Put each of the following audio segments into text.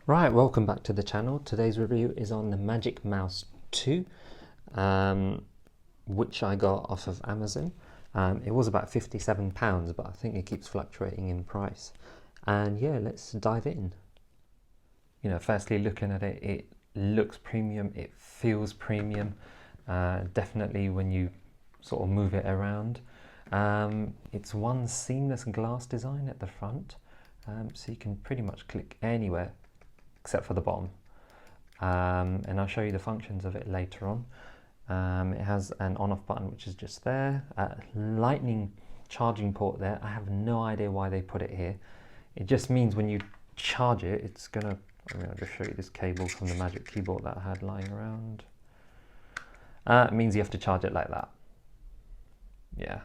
Right, welcome back to the channel. Today's review is on the Magic Mouse 2, which I got off of Amazon. It was about £57, but I think it keeps fluctuating in price. And yeah, let's dive in. You know, firstly looking at it, it looks premium, it feels premium, definitely when you sort of move it around. It's one seamless glass design at the front, so you can pretty much click anywhere except for the bottom, and I'll show you the functions of it later on. It has an on-off button which is just there, lightning charging port there. I have no idea why they put it here. It just means when you charge it, it's gonna, I'll just show you this cable from the Magic keyboard that I had lying around. It means you have to charge it like that. Yeah,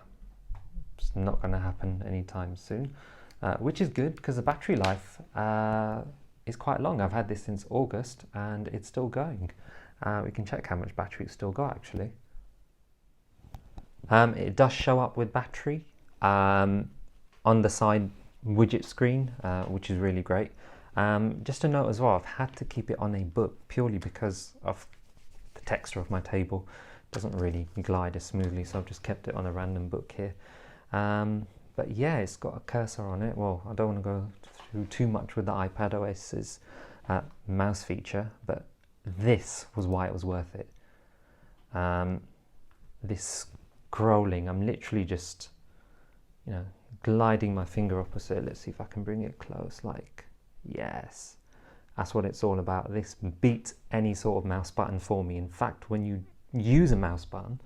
it's not gonna happen anytime soon, which is good because the battery life is quite long. I've had this since August and it's still going. We can check how much battery it's still got actually. It does show up with battery on the side widget screen, which is really great. Just a note as well, I've had to keep it on a book purely because of the texture of my table. It doesn't really glide as smoothly, so I've just kept it on a random book here. But yeah, it's got a cursor on it. Well, I don't want to go through too much with the iPad OS's mouse feature, but this was why it was worth it. This scrolling, I'm literally just, you know, gliding my finger opposite. Let's see if I can bring it close. Like, yes, that's what it's all about. This beats any sort of mouse button for me. In fact, when you use a mouse button,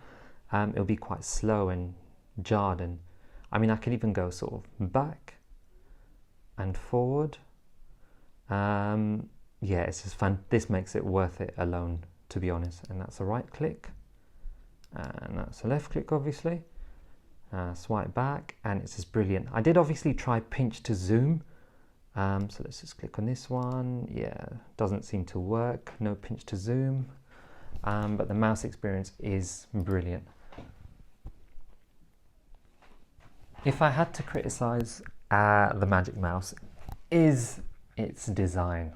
it'll be quite slow and jarred, and I mean, I can even go sort of back and forward. Yeah, it's just fun. This makes it worth it alone, to be honest. And that's a right click, and that's a left click, obviously. Swipe back, and it's just brilliant. I did obviously try pinch to zoom. So let's just click on this one. Yeah, doesn't seem to work. No pinch to zoom. But the mouse experience is brilliant. If I had to criticize the Magic Mouse, is its design.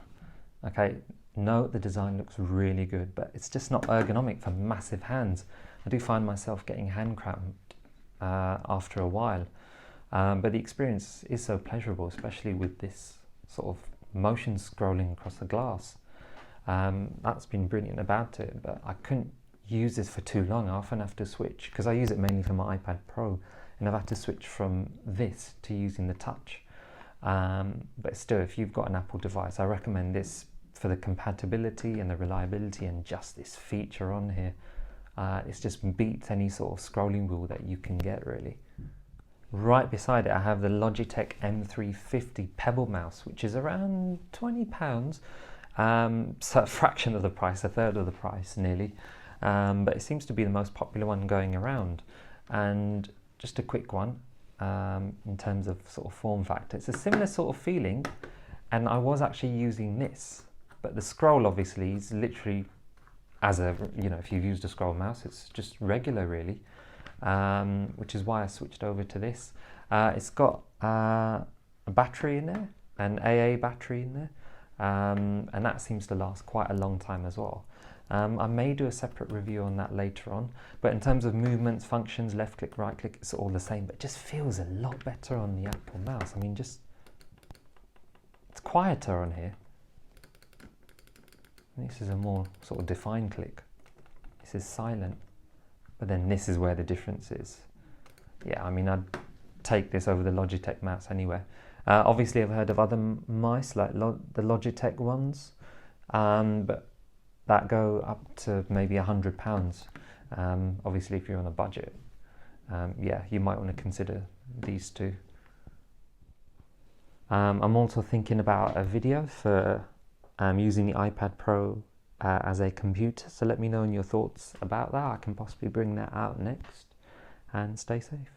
Okay, no, the design looks really good, but it's just not ergonomic for massive hands. I do find myself getting hand cramped after a while, but the experience is so pleasurable, especially with this sort of motion scrolling across the glass. That's been brilliant about it, but I couldn't use this for too long. I often have to switch, because I use it mainly for my iPad Pro, and I've had to switch from this to using the touch. But still, if you've got an Apple device, I recommend this for the compatibility and the reliability, and just this feature on here. It just beats any sort of scrolling wheel that you can get, really. Right beside it, I have the Logitech M350 Pebble mouse, which is around £20. So a fraction of the price, a third of the price nearly. But it seems to be the most popular one going around. And just a quick one, in terms of sort of form factor. It's a similar sort of feeling, and I was actually using this, but the scroll obviously is literally as a, you know, if you've used a scroll mouse, it's just regular really, which is why I switched over to this. It's got a battery in there, an AA battery in there, and that seems to last quite a long time as well. I may do a separate review on that later on, but in terms of movements, functions, left click, right click, it's all the same, but it just feels a lot better on the Apple mouse. I mean, just, it's quieter on here. This is a more sort of defined click. This is silent, but then this is where the difference is. Yeah, I mean, I'd take this over the Logitech mouse anywhere. Obviously, I've heard of other mice, like the Logitech ones, but that go up to maybe £100. Obviously, if you're on a budget, yeah, you might want to consider these two. I'm also thinking about a video for using the iPad Pro as a computer, so let me know your thoughts about that. I can possibly bring that out next, and stay safe.